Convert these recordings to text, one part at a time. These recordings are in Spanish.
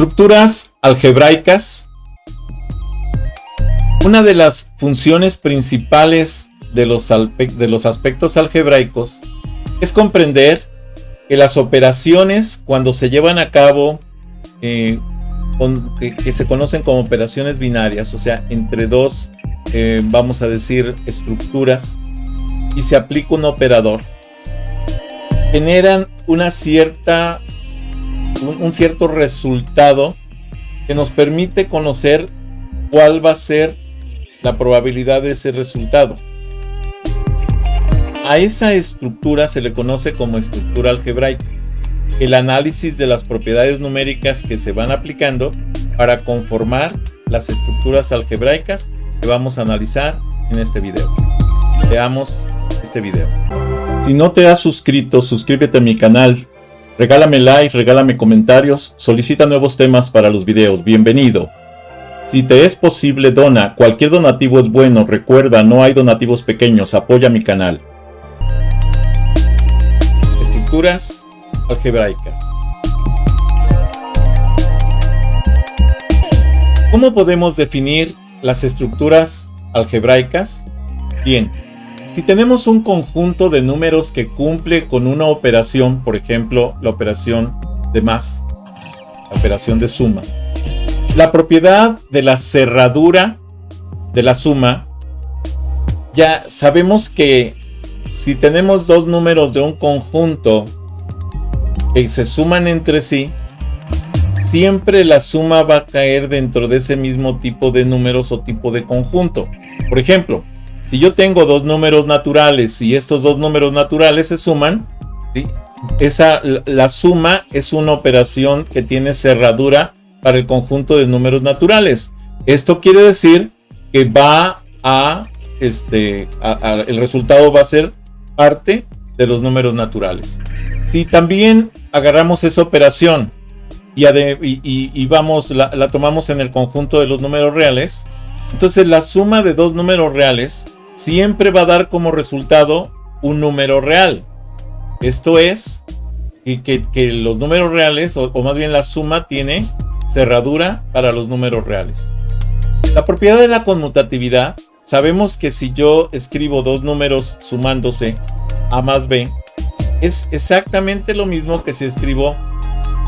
Estructuras algebraicas. Una de las funciones principales de los aspectos algebraicos es comprender que las operaciones, cuando se llevan a cabo, que se conocen como operaciones binarias, o sea, entre dos, vamos a decir, estructuras, y se aplica un operador, generan un cierto resultado que nos permite conocer cuál va a ser la probabilidad de ese resultado. A esa estructura se le conoce como estructura algebraica. El análisis de las propiedades numéricas que se van aplicando para conformar las estructuras algebraicas que vamos a analizar en este video. Veamos este video. Si no te has suscrito, suscríbete a mi canal. Regálame like, regálame comentarios, solicita nuevos temas para los videos. Bienvenido. Si te es posible, dona. Cualquier donativo es bueno. Recuerda, no hay donativos pequeños. Apoya mi canal. Estructuras algebraicas. ¿Cómo podemos definir las estructuras algebraicas? Bien, si tenemos un conjunto de números que cumple con una operación, por ejemplo, la operación de más, la operación de suma, la propiedad de la cerradura de la suma, ya sabemos que si tenemos dos números de un conjunto que se suman entre sí, siempre la suma va a caer dentro de ese mismo tipo de números o tipo de conjunto. Por ejemplo, si yo tengo dos números naturales y estos dos números naturales se suman, ¿sí? La suma es una operación que tiene cerradura para el conjunto de números naturales. Esto quiere decir que el resultado va a ser parte de los números naturales. Si también agarramos esa operación y la tomamos en el conjunto de los números reales, entonces la suma de dos números reales siempre va a dar como resultado un número real. Esto es que los números reales, o más bien la suma, tiene cerradura para los números reales. La propiedad de la conmutatividad. Sabemos que si yo escribo dos números sumándose, a más b, es exactamente lo mismo que si escribo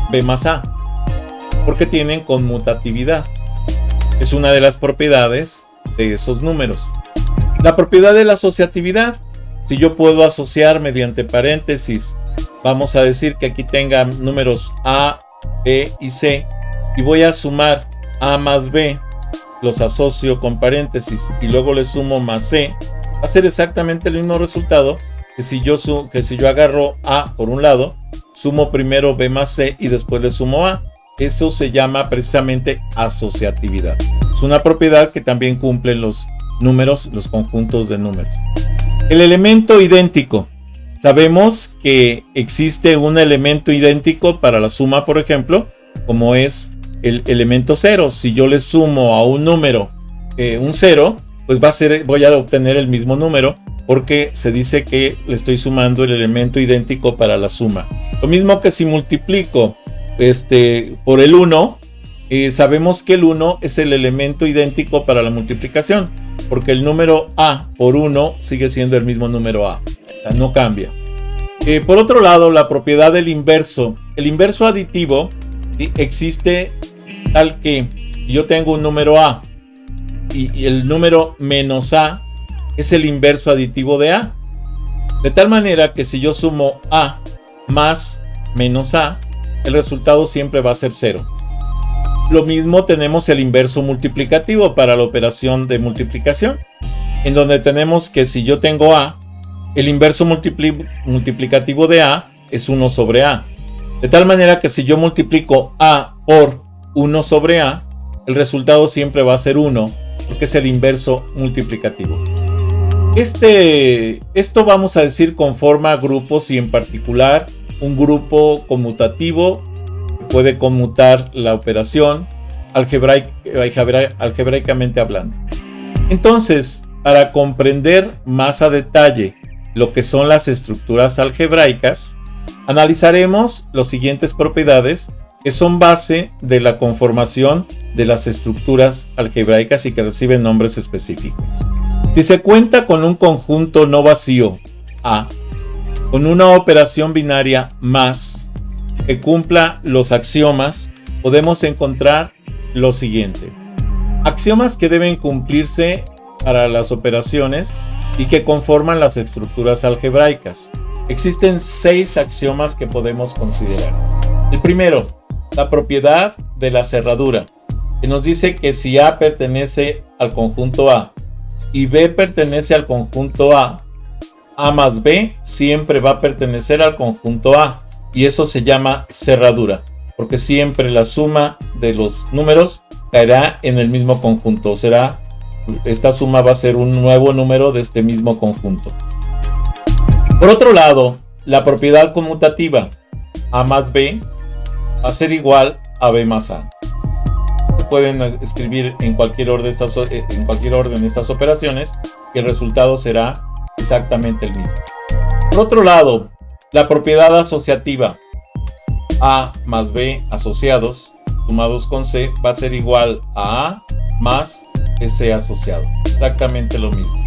b más a, porque tienen conmutatividad. Es una de las propiedades de esos números. La propiedad de la asociatividad. Si yo puedo asociar mediante paréntesis, vamos a decir que aquí tenga números a, b y c, y voy a sumar a más b, los asocio con paréntesis y luego le sumo más c, va a ser exactamente el mismo resultado que si yo agarro a por un lado, sumo primero b más c y después le sumo a. Eso se llama precisamente asociatividad. Es una propiedad que también cumplen los números, los conjuntos de números. El elemento idéntico. Sabemos que existe un elemento idéntico para la suma, por ejemplo, como es el elemento 0. Si yo le sumo a un número un 0, pues voy a obtener el mismo número, porque se dice que le estoy sumando el elemento idéntico para la suma. Lo mismo que si multiplico por el 1, sabemos que el 1 es el elemento idéntico para la multiplicación, porque el número a por 1 sigue siendo el mismo número a, o sea, no cambia. Por otro lado, la propiedad del inverso. El inverso aditivo existe tal que yo tengo un número a y el número menos a es el inverso aditivo de a. De tal manera que si yo sumo a más menos a, el resultado siempre va a ser 0. Lo mismo tenemos el inverso multiplicativo para la operación de multiplicación, en donde tenemos que si yo tengo a, el inverso multiplicativo de a es 1 sobre a. De tal manera que si yo multiplico a por 1 sobre a, el resultado siempre va a ser 1, porque es el inverso multiplicativo. Esto vamos a decir conforma grupos, y en particular un grupo conmutativo que puede conmutar la operación algebraicamente hablando. Entonces, para comprender más a detalle lo que son las estructuras algebraicas, analizaremos las siguientes propiedades que son base de la conformación de las estructuras algebraicas y que reciben nombres específicos. Si se cuenta con un conjunto no vacío A, con una operación binaria más que cumpla los axiomas, podemos encontrar lo siguiente. Axiomas que deben cumplirse para las operaciones y que conforman las estructuras algebraicas. Existen 6 axiomas que podemos considerar. El primero, la propiedad de la cerradura, que nos dice que si A pertenece al conjunto A y B pertenece al conjunto A más B siempre va a pertenecer al conjunto A, y eso se llama cerradura, porque siempre la suma de los números caerá en el mismo conjunto, esta suma va a ser un nuevo número de este mismo conjunto. Por otro lado, la propiedad conmutativa A más B va a ser igual a B más A. Se pueden escribir en cualquier orden estas operaciones y el resultado será exactamente el mismo. Por otro lado, la propiedad asociativa A más B asociados sumados con C va a ser igual a A más C asociado. Exactamente lo mismo.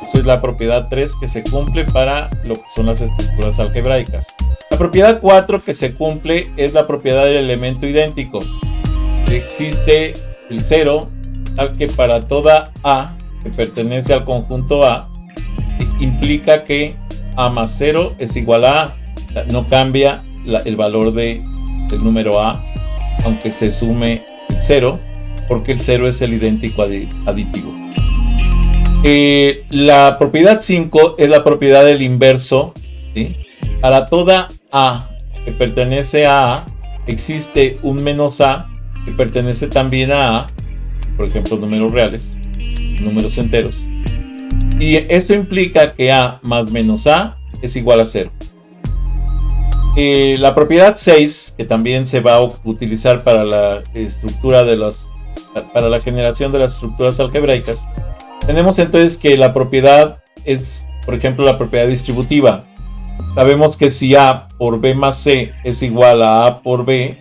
Esto es la propiedad 3 que se cumple para lo que son las estructuras algebraicas. La propiedad 4 que se cumple es la propiedad del elemento idéntico. Existe el 0, tal que para toda A que pertenece al conjunto A, implica que A más 0 es igual a A. No cambia el valor del número A, aunque se sume el 0, porque el 0 es el idéntico aditivo. La propiedad 5 es la propiedad del inverso, ¿sí? Para toda A que pertenece a A, existe un menos A que pertenece también a A, por ejemplo, números reales, números enteros. Y esto implica que A más menos A es igual a 0. La propiedad 6, que también se va a utilizar para la para la generación de las estructuras algebraicas, tenemos entonces que la propiedad es, por ejemplo, la propiedad distributiva. Sabemos que si A por B más C es igual a A por B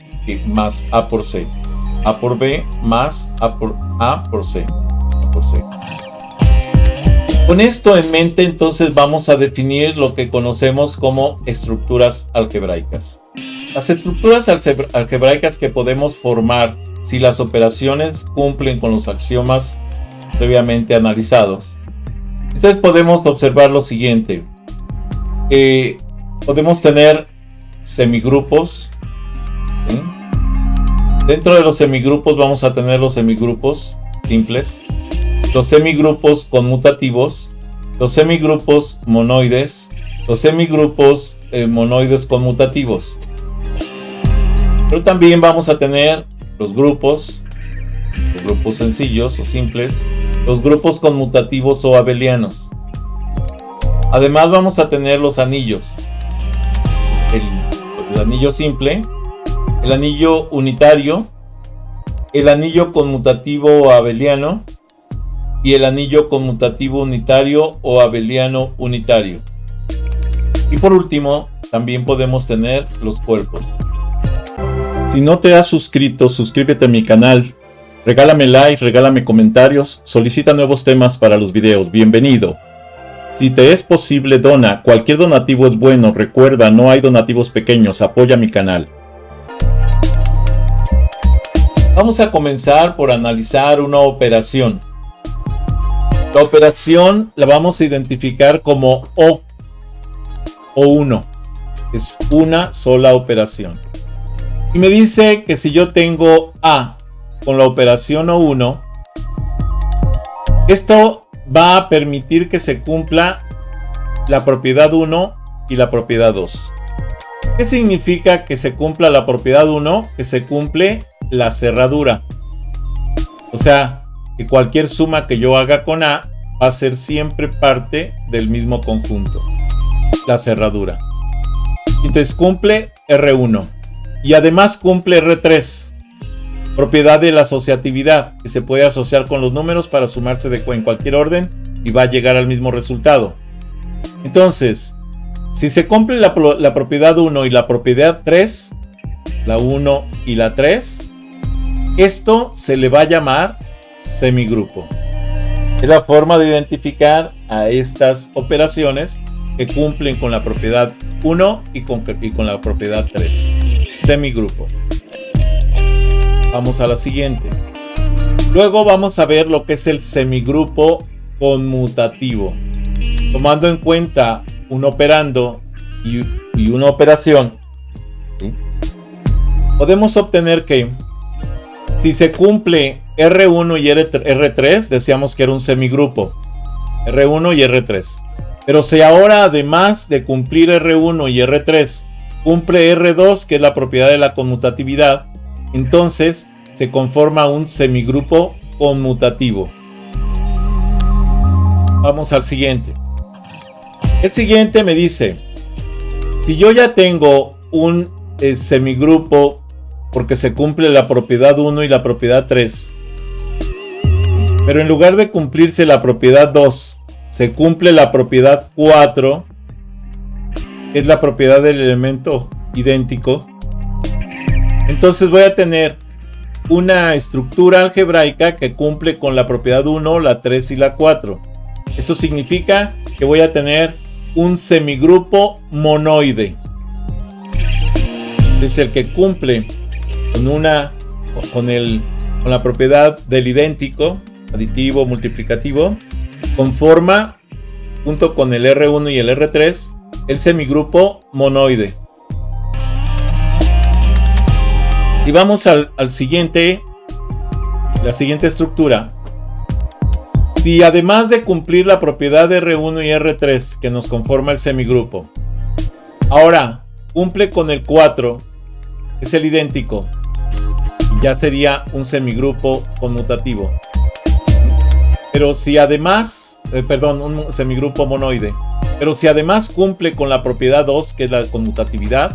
más A por C. A por B más A por C. Con esto en mente, entonces vamos a definir lo que conocemos como estructuras algebraicas. Las estructuras algebraicas que podemos formar si las operaciones cumplen con los axiomas previamente analizados. Entonces podemos observar lo siguiente. Podemos tener semigrupos. ¿Sí? Dentro de los semigrupos vamos a tener los semigrupos simples, los semigrupos conmutativos, los semigrupos monoides, los semigrupos monoides conmutativos. Pero también vamos a tener los grupos sencillos o simples, los grupos conmutativos o abelianos. Además vamos a tener los anillos, el anillo simple, el anillo unitario, el anillo conmutativo o abeliano y el anillo conmutativo unitario o abeliano unitario. Y por último, también podemos tener los cuerpos. Si no te has suscrito, suscríbete a mi canal, regálame like, regálame comentarios, solicita nuevos temas para los videos, bienvenido. Si te es posible, dona, cualquier donativo es bueno, recuerda, no hay donativos pequeños, apoya mi canal. Vamos a comenzar por analizar una operación. La operación la vamos a identificar como O1. Es una sola operación. Y me dice que si yo tengo A con la operación O1, esto va a permitir que se cumpla la propiedad 1 y la propiedad 2. ¿Qué significa que se cumpla la propiedad 1? Que se cumple la cerradura. O sea, que cualquier suma que yo haga con A va a ser siempre parte del mismo conjunto. La cerradura. Entonces cumple R1. Y además cumple R3. Propiedad de la asociatividad, que se puede asociar con los números para sumarse en cualquier orden y va a llegar al mismo resultado. Entonces, si se cumple la propiedad 1 y la propiedad 3, la 1 y la 3, esto se le va a llamar semigrupo. Es la forma de identificar a estas operaciones que cumplen con la propiedad 1 y con la propiedad 3. Semigrupo. Vamos a la siguiente. Luego vamos a ver lo que es el semigrupo conmutativo. Tomando en cuenta un operando y una operación, ¿sí?, podemos obtener que si se cumple R1 y R3, decíamos que era un semigrupo, R1 y R3. Pero si ahora, además de cumplir R1 y R3, cumple R2, que es la propiedad de la conmutatividad, entonces se conforma un semigrupo conmutativo. Vamos al siguiente. El siguiente me dice, si yo ya tengo un semigrupo porque se cumple la propiedad 1 y la propiedad 3, pero en lugar de cumplirse la propiedad 2, se cumple la propiedad 4, que es la propiedad del elemento idéntico, entonces voy a tener una estructura algebraica que cumple con la propiedad 1, la 3 y la 4. Esto significa que voy a tener un semigrupo monoide. Es el que cumple con la propiedad del idéntico, aditivo, multiplicativo, conforma, junto con el R1 y el R3, el semigrupo monoide. Y vamos al siguiente, la siguiente estructura. Si además de cumplir la propiedad de R1 y R3 que nos conforma el semigrupo, ahora cumple con el 4, es el idéntico, ya sería un semigrupo conmutativo. Pero si además, un semigrupo monoide, pero si además cumple con la propiedad 2, que es la conmutatividad,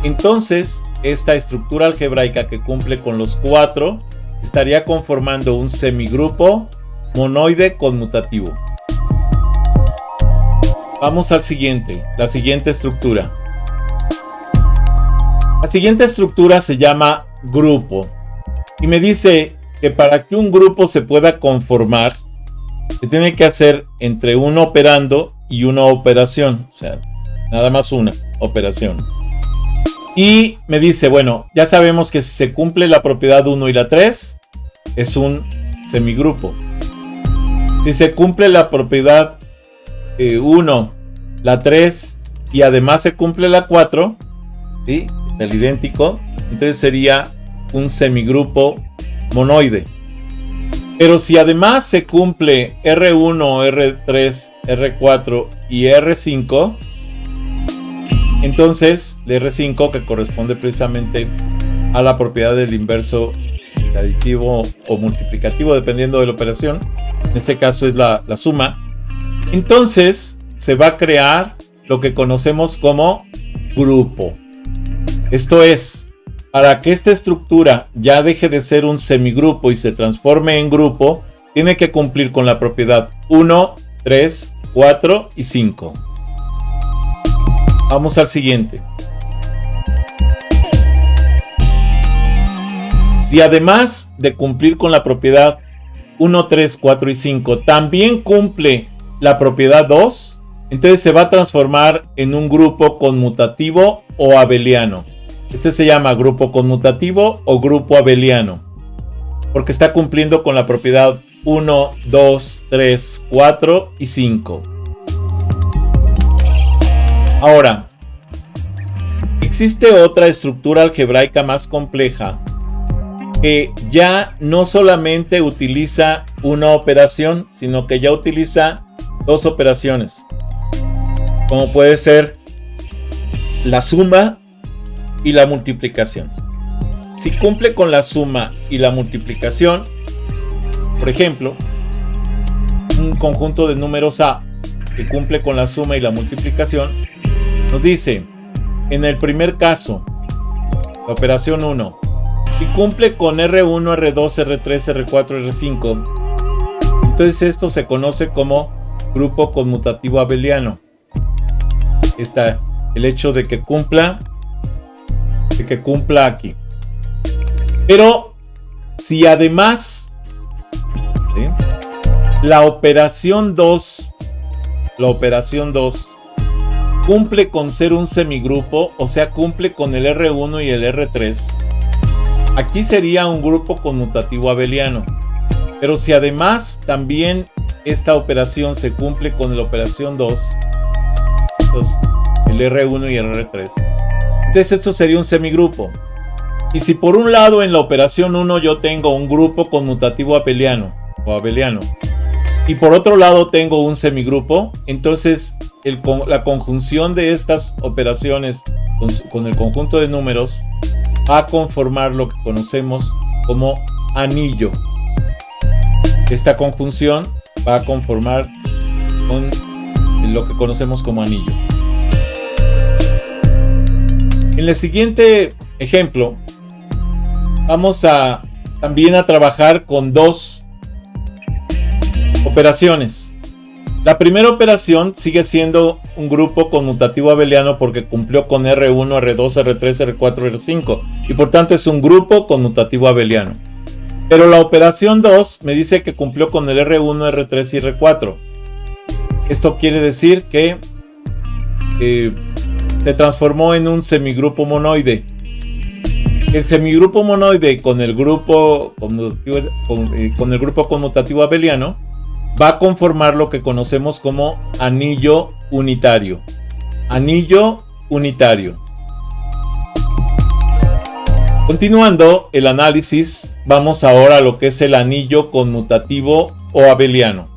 entonces esta estructura algebraica que cumple con los 4 estaría conformando un semigrupo monoide conmutativo. Vamos al siguiente, la siguiente estructura. La siguiente estructura se llama grupo y me dice que para que un grupo se pueda conformar se tiene que hacer entre un operando y una operación, o sea, nada más una operación. Y me dice, bueno, ya sabemos que si se cumple la propiedad 1 y la 3 es un semigrupo. Si se cumple la propiedad 1, la 3 y además se cumple la 4, ¿sí?, el idéntico, entonces sería un semigrupo monoide. Pero si además se cumple R1, R3, R4 y R5, entonces el R5, que corresponde precisamente a la propiedad del inverso aditivo o multiplicativo, dependiendo de la operación, en este caso es la suma, entonces se va a crear lo que conocemos como grupo. Esto es, para que esta estructura ya deje de ser un semigrupo y se transforme en grupo, tiene que cumplir con la propiedad 1, 3, 4 y 5. Vamos al siguiente. Si además de cumplir con la propiedad 1, 3, 4 y 5 también cumple la propiedad 2, entonces se va a transformar en un grupo conmutativo o abeliano. Este se llama grupo conmutativo o grupo abeliano, porque está cumpliendo con la propiedad 1, 2, 3, 4 y 5. Ahora, existe otra estructura algebraica más compleja que ya no solamente utiliza una operación, sino que ya utiliza dos operaciones, como puede ser la suma y la multiplicación. Si cumple con la suma y la multiplicación, por ejemplo, un conjunto de números A que cumple con la suma y la multiplicación, nos dice, en el primer caso, la operación 1, si cumple con R1, R2, R3, R4, R5, entonces esto se conoce como grupo conmutativo abeliano. Está el hecho de que cumpla de que cumpla aquí. Pero si además, ¿sí?, la operación 2 cumple con ser un semigrupo, o sea, cumple con el R1 y el R3, aquí sería un grupo conmutativo abeliano. Pero si además también esta operación se cumple con la operación 2, entonces el R1 y el R3, entonces esto sería un semigrupo. Y si por un lado en la operación 1 yo tengo un grupo conmutativo abeliano y por otro lado tengo un semigrupo, entonces la conjunción de estas operaciones con el conjunto de números va a conformar lo que conocemos como anillo. Esta conjunción va a conformar con lo que conocemos como anillo. En el siguiente ejemplo vamos también a trabajar con dos operaciones. La primera operación sigue siendo un grupo conmutativo abeliano porque cumplió con R1, R2, R3, R4, R5 y por tanto es un grupo conmutativo abeliano. Pero la operación 2 me dice que cumplió con el R1, R3 y R4. Esto quiere decir que se transformó en un semigrupo monoide. El semigrupo monoide con el grupo conmutativo abeliano va a conformar lo que conocemos como anillo unitario. Anillo unitario. Continuando el análisis, vamos ahora a lo que es el anillo conmutativo o abeliano.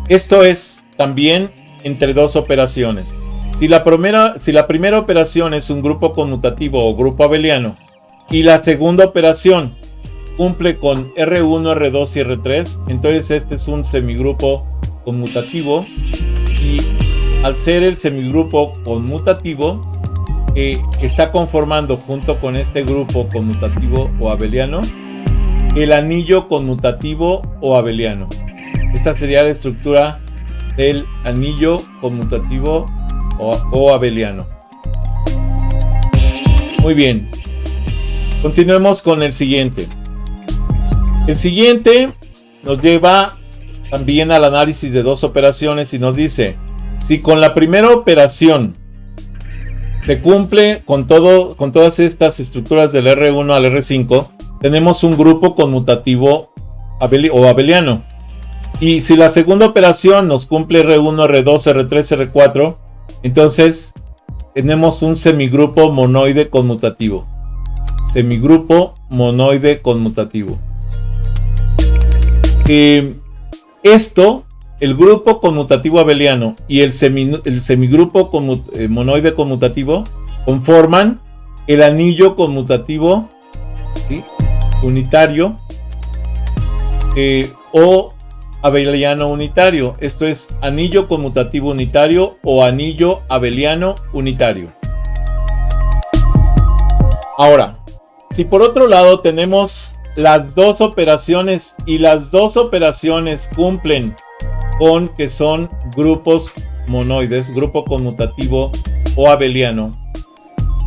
Esto es también entre dos operaciones. Si la primera operación es un grupo conmutativo o grupo abeliano y la segunda operación cumple con R1, R2 y R3, entonces este es un semigrupo conmutativo y al ser el semigrupo conmutativo está conformando junto con este grupo conmutativo o abeliano el anillo conmutativo o abeliano. Esta sería la estructura del anillo conmutativo o abeliano. Muy bien, continuemos con el siguiente. El siguiente nos lleva también al análisis de dos operaciones y nos dice: si con la primera operación se cumple con todas estas estructuras del R1 al R5, tenemos un grupo conmutativo o abeliano. Y si la segunda operación nos cumple R1, R2, R3, R4, entonces tenemos un semigrupo monoide conmutativo. Semigrupo monoide conmutativo. El grupo conmutativo abeliano y el semigrupo monoide conmutativo conforman el anillo conmutativo, ¿sí?, unitario o abeliano unitario. Esto es anillo conmutativo unitario o anillo abeliano unitario. Ahora, si por otro lado tenemos las dos operaciones y las dos operaciones cumplen con que son grupos monoides, grupo conmutativo o abeliano,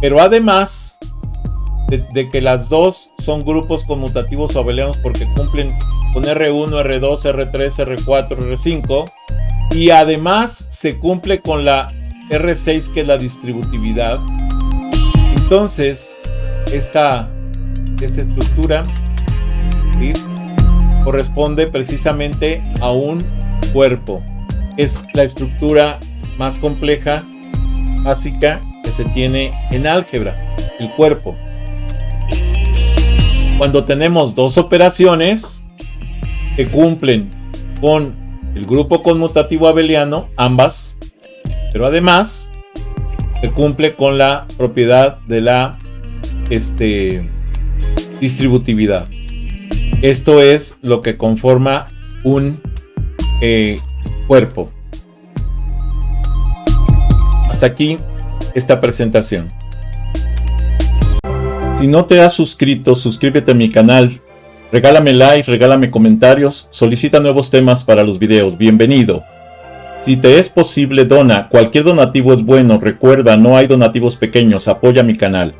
pero además de que las dos son grupos conmutativos o abelianos porque cumplen con R1, R2, R3, R4, R5 y además se cumple con la R6 que es la distributividad, entonces esta estructura, ¿sí?, corresponde precisamente a un cuerpo. Es la estructura más compleja, básica, que se tiene en álgebra, el cuerpo. Cuando tenemos dos operaciones que cumplen con el grupo conmutativo abeliano, ambas, pero además se cumple con la propiedad de la distributividad. Esto es lo que conforma un cuerpo. Hasta aquí esta presentación. Si no te has suscrito, suscríbete a mi canal, regálame like, regálame comentarios, solicita nuevos temas para los videos, bienvenido. Si te es posible, dona, cualquier donativo es bueno, recuerda, no hay donativos pequeños, apoya mi canal.